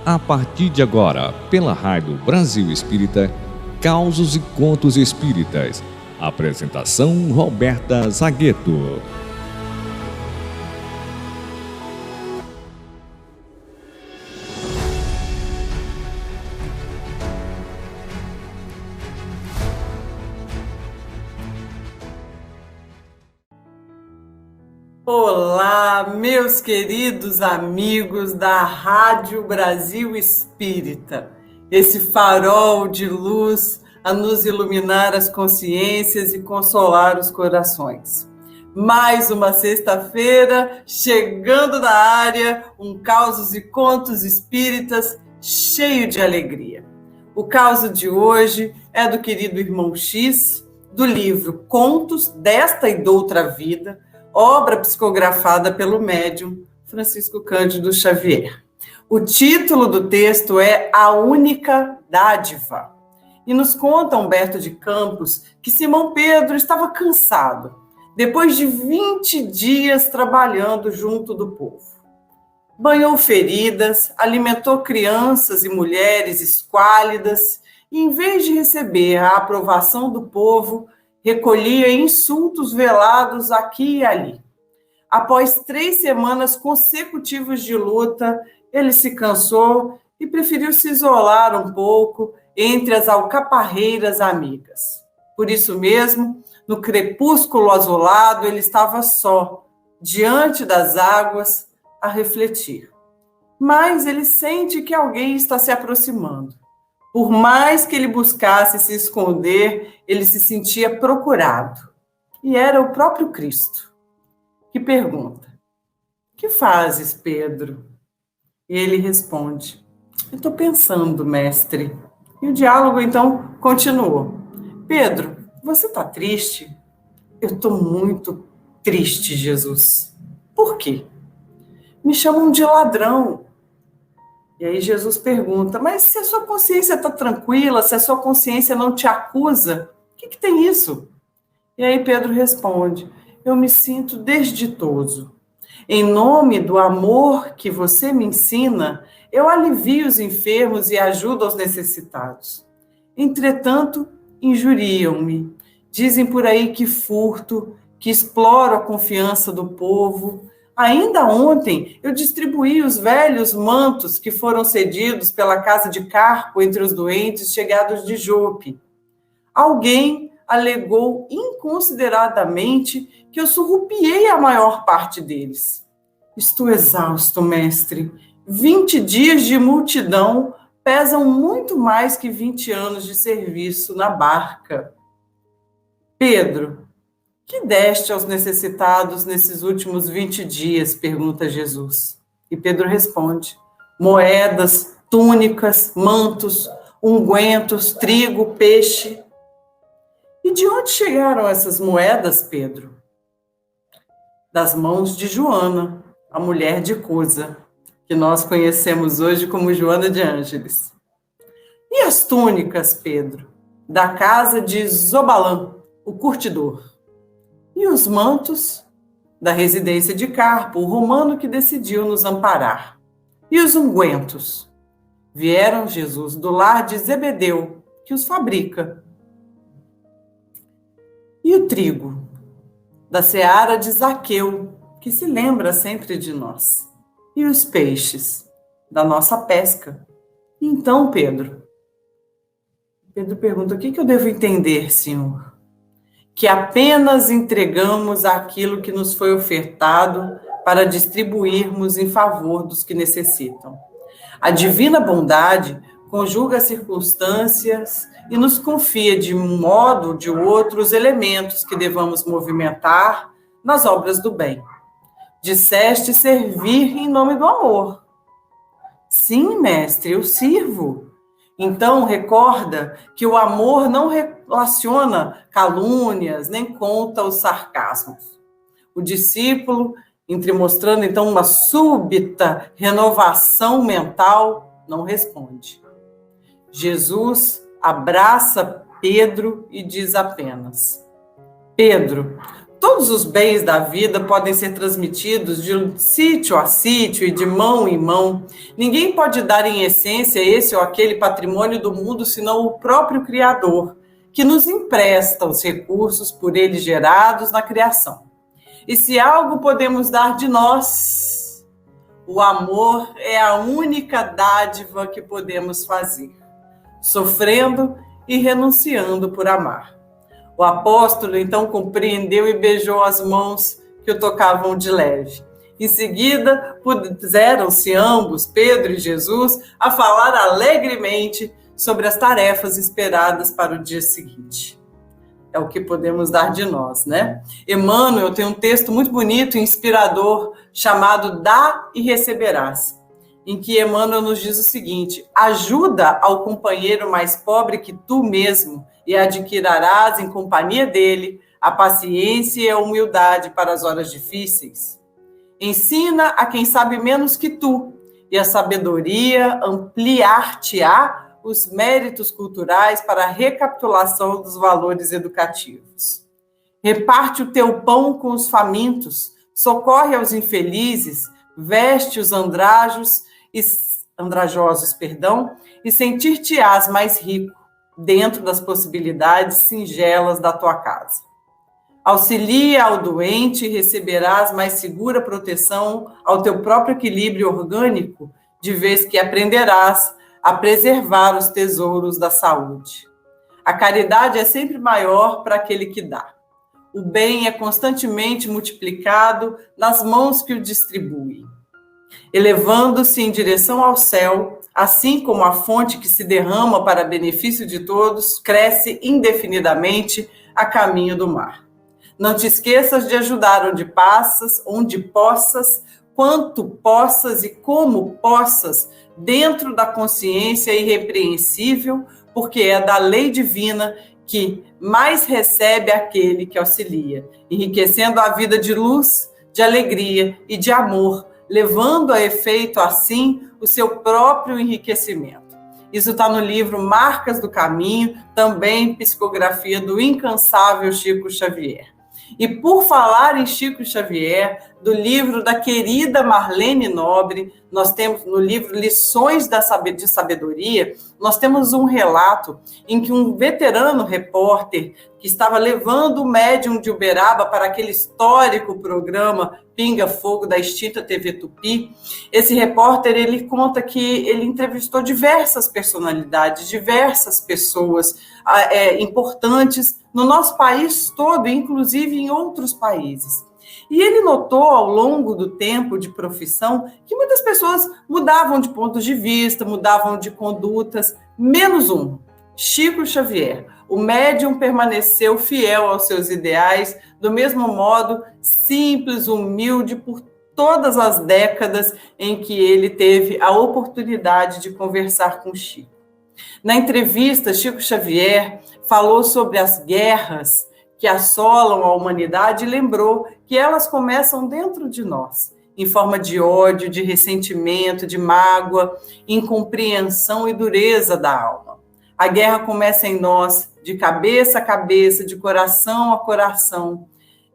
A partir de agora, pela Rádio Brasil Espírita, Causos e Contos Espíritas. Apresentação Roberta Zagueto. Olá, meus queridos amigos da Rádio Brasil Espírita, esse farol de luz a nos iluminar as consciências e consolar os corações. Mais uma sexta-feira, chegando na área, um Causos e Contos Espíritas cheio de alegria. O caso de hoje é do querido irmão X, do livro Contos desta e doutra vida, obra psicografada pelo médium Francisco Cândido Xavier. O título do texto é A Única Dádiva. E nos conta Humberto de Campos que Simão Pedro estava cansado, depois de 20 dias trabalhando junto do povo. Banhou feridas, alimentou crianças e mulheres esquálidas, e em vez de receber a aprovação do povo, recolhia insultos velados aqui e ali. Após 3 semanas consecutivas de luta, ele se cansou e preferiu se isolar um pouco entre as alcaparreiras amigas. Por isso mesmo, no crepúsculo azulado, ele estava só, diante das águas, a refletir. Mas ele sente que alguém está se aproximando. Por mais que ele buscasse se esconder, ele se sentia procurado. E era o próprio Cristo, que pergunta: "Que fazes, Pedro?" E ele responde: "Eu estou pensando, mestre." E o diálogo, então, continuou: "Pedro, você está triste?" "Eu estou muito triste, Jesus." "Por quê?" "Me chamam de ladrão." E aí Jesus pergunta: "Mas se a sua consciência está tranquila, se a sua consciência não te acusa, o que tem isso?" E aí Pedro responde: "Eu me sinto desditoso. Em nome do amor que você me ensina, eu alivio os enfermos e ajudo aos necessitados. Entretanto, injuriam-me. Dizem por aí que furto, que exploro a confiança do povo. Ainda ontem, eu distribuí os velhos mantos que foram cedidos pela casa de Carpo entre os doentes chegados de Jope. Alguém alegou inconsideradamente que eu surrupiei a maior parte deles. Estou exausto, mestre. 20 dias de multidão pesam muito mais que 20 anos de serviço na barca." "Pedro, que deste aos necessitados nesses últimos 20 dias?" pergunta Jesus. E Pedro responde: "Moedas, túnicas, mantos, ungüentos, trigo, peixe." "E de onde chegaram essas moedas, Pedro?" "Das mãos de Joana, a mulher de Cusa, que nós conhecemos hoje como Joana de Ângeles." "E as túnicas, Pedro?" "Da casa de Zobalã, o curtidor." "E os mantos?" "Da residência de Carpo, o romano que decidiu nos amparar." "E os ungüentos?" "Vieram, Jesus, do lar de Zebedeu, que os fabrica." "E o trigo?" "Da seara de Zaqueu, que se lembra sempre de nós." "E os peixes?" "Da nossa pesca." "Então, Pedro?" Pedro pergunta: "O que eu devo entender, Senhor?" "Que apenas entregamos aquilo que nos foi ofertado para distribuirmos em favor dos que necessitam. A divina bondade conjuga as circunstâncias e nos confia de um modo ou de outro os elementos que devamos movimentar nas obras do bem. Disseste servir em nome do amor." "Sim, mestre, eu sirvo." "Então, recorda que o amor não relaciona calúnias, nem conta os sarcasmos." O discípulo, entremostrando então uma súbita renovação mental, não responde. Jesus abraça Pedro e diz apenas: "Pedro, todos os bens da vida podem ser transmitidos de sítio a sítio e de mão em mão. Ninguém pode dar em essência esse ou aquele patrimônio do mundo senão o próprio Criador, que nos empresta os recursos por ele gerados na criação. E se algo podemos dar de nós, o amor é a única dádiva que podemos fazer, sofrendo e renunciando por amar. O apóstolo então compreendeu e beijou as mãos que o tocavam de leve. Em seguida, puseram-se ambos, Pedro e Jesus, a falar alegremente sobre as tarefas esperadas para o dia seguinte. É o que podemos dar de nós, né? Emmanuel tem um texto muito bonito e inspirador chamado Dá e Receberás, em que Emmanuel nos diz o seguinte: ajuda ao companheiro mais pobre que tu mesmo e adquirirás em companhia dele a paciência e a humildade para as horas difíceis. Ensina a quem sabe menos que tu, e a sabedoria ampliar-te-á os méritos culturais para a recapitulação dos valores educativos. Reparte o teu pão com os famintos, socorre aos infelizes, veste os andrajosos, e sentir-te-ás mais rico, dentro das possibilidades singelas da tua casa. Auxilia ao doente e receberás mais segura proteção ao teu próprio equilíbrio orgânico, de vez que aprenderás a preservar os tesouros da saúde. A caridade é sempre maior para aquele que dá. O bem é constantemente multiplicado nas mãos que o distribuem. Elevando-se em direção ao céu, assim como a fonte que se derrama para benefício de todos, cresce indefinidamente a caminho do mar. Não te esqueças de ajudar onde possas, quanto possas e como possas, dentro da consciência irrepreensível, porque é da lei divina que mais recebe aquele que auxilia, enriquecendo a vida de luz, de alegria e de amor, levando a efeito, assim, o seu próprio enriquecimento. Isso está no livro Marcas do Caminho, também psicografia do incansável Chico Xavier. E por falar em Chico Xavier, do livro da querida Marlene Nobre, nós temos no livro Lições de Sabedoria, nós temos um relato em que um veterano repórter que estava levando o médium de Uberaba para aquele histórico programa Pinga Fogo da extinta TV Tupi, esse repórter ele conta que ele entrevistou diversas personalidades, diversas pessoas importantes no nosso país todo, inclusive em outros países. E ele notou ao longo do tempo de profissão que muitas pessoas mudavam de pontos de vista, mudavam de condutas, menos um, Chico Xavier. O médium permaneceu fiel aos seus ideais, do mesmo modo simples, humilde, por todas as décadas em que ele teve a oportunidade de conversar com Chico. Na entrevista, Chico Xavier falou sobre as guerras que assolam a humanidade e lembrou que elas começam dentro de nós, em forma de ódio, de ressentimento, de mágoa, incompreensão e dureza da alma. A guerra começa em nós, de cabeça a cabeça, de coração a coração.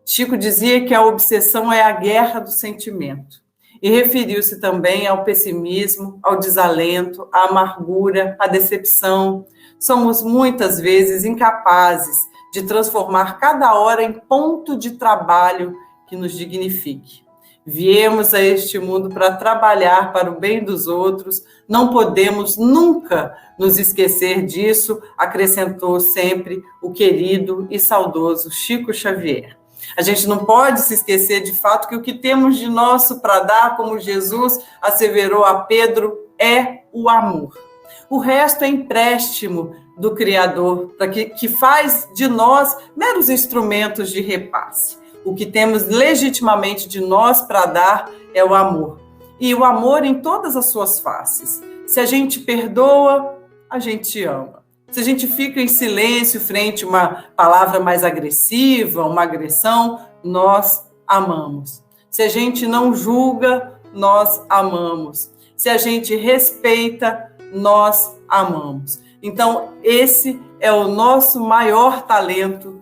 Chico dizia que a obsessão é a guerra do sentimento. E referiu-se também ao pessimismo, ao desalento, à amargura, à decepção. Somos muitas vezes incapazes de transformar cada hora em ponto de trabalho que nos dignifique. Viemos a este mundo para trabalhar para o bem dos outros, não podemos nunca nos esquecer disso, acrescentou sempre o querido e saudoso Chico Xavier. A gente não pode se esquecer de fato que o que temos de nosso para dar, como Jesus asseverou a Pedro, é o amor. O resto é empréstimo do Criador, que faz de nós meros instrumentos de repasse. O que temos legitimamente de nós para dar é o amor. E o amor em todas as suas faces. Se a gente perdoa, a gente ama. Se a gente fica em silêncio frente a uma palavra mais agressiva, uma agressão, nós amamos. Se a gente não julga, nós amamos. Se a gente respeita, nós amamos. Então, esse é o nosso maior talento,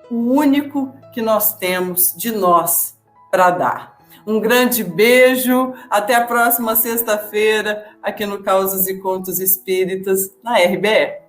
o único que nós temos de nós para dar. Um grande beijo, até a próxima sexta-feira, aqui no Causos e Contos Espíritas, na RBE.